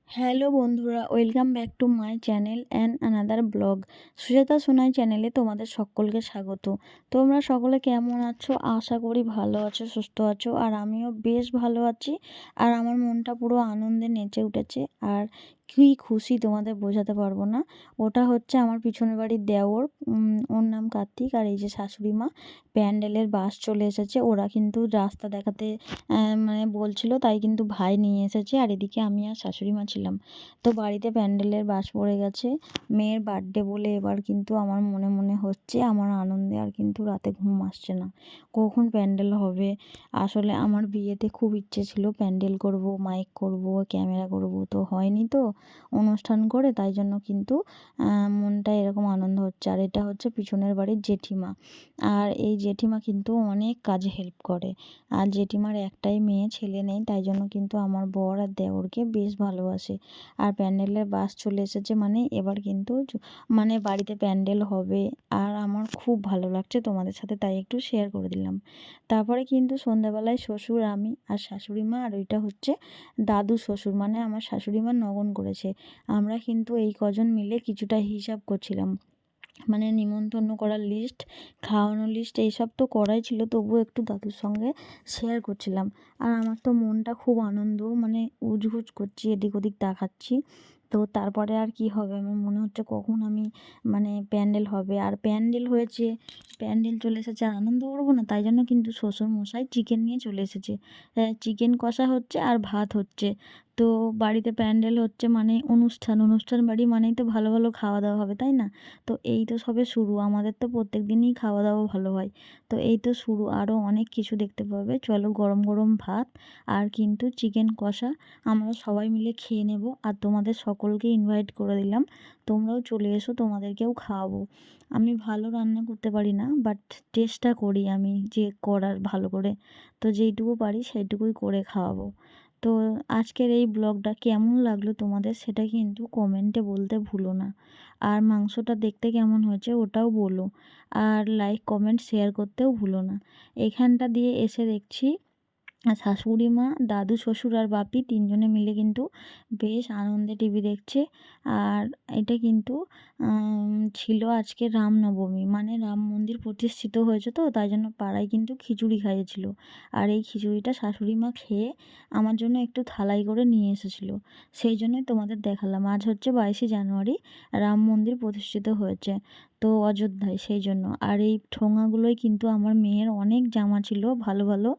Hello বন্ধুরা, welcome back to my channel and another blog. Sujata Sonai চ্যানেলে তোমাদের সকলকে স্বাগত। তোমরা সকলে কেমন আছো? আশা করি ভালো আছো, সুস্থ আছো। আর আমিও বেশ ভালো আছি। আর আমার মনটা পুরো আনন্দে নেচে উঠেছে। আর কী খুশি তোমাদের বোঝাতে পারবো না। ওটা হচ্ছে আমার পিছনের বাড়ির দেওর, ওর নাম কার্তিক। আর এই যে শাশুড়ি মা, প্যান্ডেলের বাস চলে এসেছে। ওরা কিন্তু রাস্তা দেখাতে মানে বলছিল, তাই কিন্তু ভাই নিয়ে এসেছে। আর এদিকে আমি আর শাশুড়ি মা ছিলাম। তো বাড়িতে প্যান্ডেলের বাস পড়ে গেছে। মেয়ের বার্থডে বলে এবার কিন্তু আমার মনে মনে হচ্ছে, আমার আনন্দে আর কিন্তু রাতে ঘুম আসছে না। কখন প্যান্ডেল হবে? আসলে আমার বিয়েতে খুব ইচ্ছে ছিল প্যান্ডেল করব, মাইক করব, ক্যামেরা করব, তো হয়নি তো অনুষ্ঠান করে। তাই জন্য কিন্তু মনটা এরকম আনন্দ হচ্ছে। আর এটা হচ্ছে পিছনের বাড়ির জেঠিমা। আর এই জেঠিমা কিন্তু অনেক কাজে হেল্প করে। আর জেঠিমার একটাই মেয়ে, ছেলে নেই, তাই জন্য কিন্তু আমার বর আর দেওরকে বেশ ভালোবাসে। আর প্যান্ডেলের বাস চলে এসেছে, মানে এবার কিন্তু মানে বাড়িতে প্যান্ডেল হবে। আর আমার খুব ভালো লাগছে তোমাদের সাথে, তাই একটু শেয়ার করে দিলাম। তারপরে কিন্তু সন্ধ্যাবেলায় শ্বশুর, আমি আর শাশুড়ি মা, আর ওইটা হচ্ছে দাদু শ্বশুর, মানে আমার শাশুড়ি মা নগন করেছে। আমরা কিন্তু এই কজন মিলে কিছুটা হিসাব করছিলাম, মানে নিমন্ত্রণ করার লিস্ট, খাওয়ানোর লিস্ট, এইসব তো করাই ছিল, তবুও একটু দাদুর সঙ্গে শেয়ার করছিলাম। আর আমার তো মনটা খুব আনন্দ, মানে উজগুজ করছি, এদিক ওদিক তাকাচ্ছি। তো তারপরে আর কি হবে, আমার মনে হচ্ছে কখন আমি মানে প্যান্ডেল হবে। আর প্যান্ডেল হয়েছে, প্যান্ডেল চলে এসেছে, আর আনন্দ করবো না? তাই জন্য কিন্তু শ্বশুর মশাই চিকেন নিয়ে চলে এসেছে। চিকেন কষা হচ্ছে আর ভাত হচ্ছে। তো বাড়িতে প্যান্ডেল হচ্ছে মানে অনুষ্ঠান, অনুষ্ঠান বাড়ি মানেই তো ভালো ভালো খাওয়া দাওয়া হবে, তাই না? তো এই তো সবে শুরু, আমাদের তো প্রত্যেক দিনই খাওয়া দাওয়া ভালো হয়। তো এই তো শুরু, আরও অনেক কিছু দেখতে পাবে। চলো, গরম গরম ভাত আর কিন্তু চিকেন কষা আমরা সবাই মিলে খেয়ে নেব। আর তোমাদের সকলকে ইনভাইট করে দিলাম, তোমরাও চলে এসো, তোমাদেরকেও খাওয়াবো। আমি ভালো রান্না করতে পারি না, বাট চেষ্টা করি আমি যে করার ভালো করে। তো যেইটুকু পারি সেইটুকুই করে খাওয়াবো। তো আজকের এই ব্লগটা কেমন লাগলো তোমাদের, সেটা কিন্তু কমেন্টে বলতে ভুলো না। আর মাংসটা দেখতে কেমন হয়েছে ওটাও বলো। আর লাইক, কমেন্ট, শেয়ার করতেও ভুলো না। এখানটা দিয়ে এসে দেখছি শাশুড়ি মা, দাদু শ্বশুর আর বাপি তিনজনে মিলে কিন্তু বেশ আনন্দে টিভি দেখছে। আর এটা কিন্তু ছিল আজকে রামনবমী, মানে রাম মন্দির প্রতিষ্ঠিত হয়েছে, তো তাই জন্য পাড়ায় কিন্তু খিচুড়ি খাইয়েছিল। আর এই খিচুড়িটা শাশুড়ি মা খেয়ে আমার জন্য একটু থালাই করে নিয়ে এসেছিলো। সেই জন্যই তোমাদের দেখালাম। আজ হচ্ছে 22শে জানুয়ারি, রাম মন্দির প্রতিষ্ঠিত হয়েছে তো অযোধ্যায়, সেই জন্য। আর এই ঠোঙাগুলোই কিন্তু আমার মেয়ের অনেক জামা ছিল ভালো ভালো,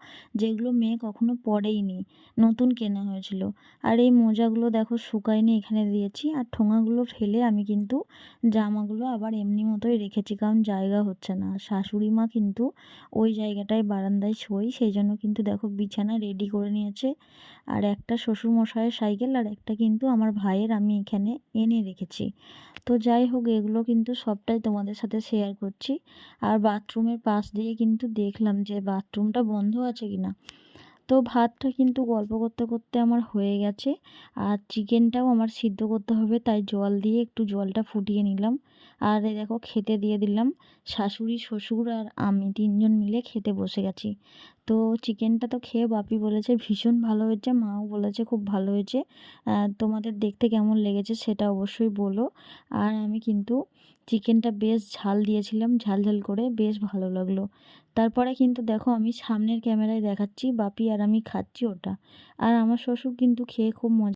যেগুলো মেয়ে কখনো পরেইনি, নতুন কেনা হয়েছিল। আর এই মোজাগুলো দেখো শুকায়নি, এখানে দিয়েছি। আর ঠোঙাগুলো ফেলে আমি কিন্তু জামাগুলো আবার এমনি মতোই রেখেছি, কারণ জায়গা হচ্ছে না। শাশুড়ি মা কিন্তু ওই জায়গাটায় বারান্দায় শোয়, সেই জন্য কিন্তু দেখো বিছানা রেডি করে নিয়েছে। আর একটা শ্বশুরমশাইয়ের সাইকেল, আর একটা কিন্তু আমার ভাইয়ের আমি এখানে এনে রেখেছি। তো যাই হোক, এগুলো কিন্তু সবটাই তোমাদের সাথে শেয়ার করছি। আর বাথরুমের পাশ দিয়ে কিন্তু দেখলাম যে বাথরুমটা বন্ধ আছে কিনা। তো ভাতটা কিন্তু গল্প করতে করতে আমার হয়ে গেছে। আর চিকেনটাও আমার সিদ্ধ করতে হবে, তাই জল দিয়ে একটু জলটা ফুটিয়ে নিলাম। আর এই দেখো খেতে দিয়ে দিলাম। শাশুড়ি, শ্বশুর আর আমি তিনজন মিলে খেতে বসে গেছি। তো চিকেনটা তো খেয়ে বাপি বলেছে ভীষণ ভালো হয়েছে, মাও বলেছে খুব ভালো হয়েছে। তোমাদের দেখতে কেমন লেগেছে সেটা অবশ্যই বলো। আর আমি কিন্তু চিকেনটা বেশ ঝাল দিয়েছিলাম, ঝাল ঝাল করে, বেশ ভালো লাগলো। তারপরে কিন্তু দেখো আমি সামনের ক্যামেরায় দেখাচ্ছি, বাপি আর আমি খাচ্ছি ওটা। আর আমার শ্বশুর কিন্তু খেয়ে খুব মজা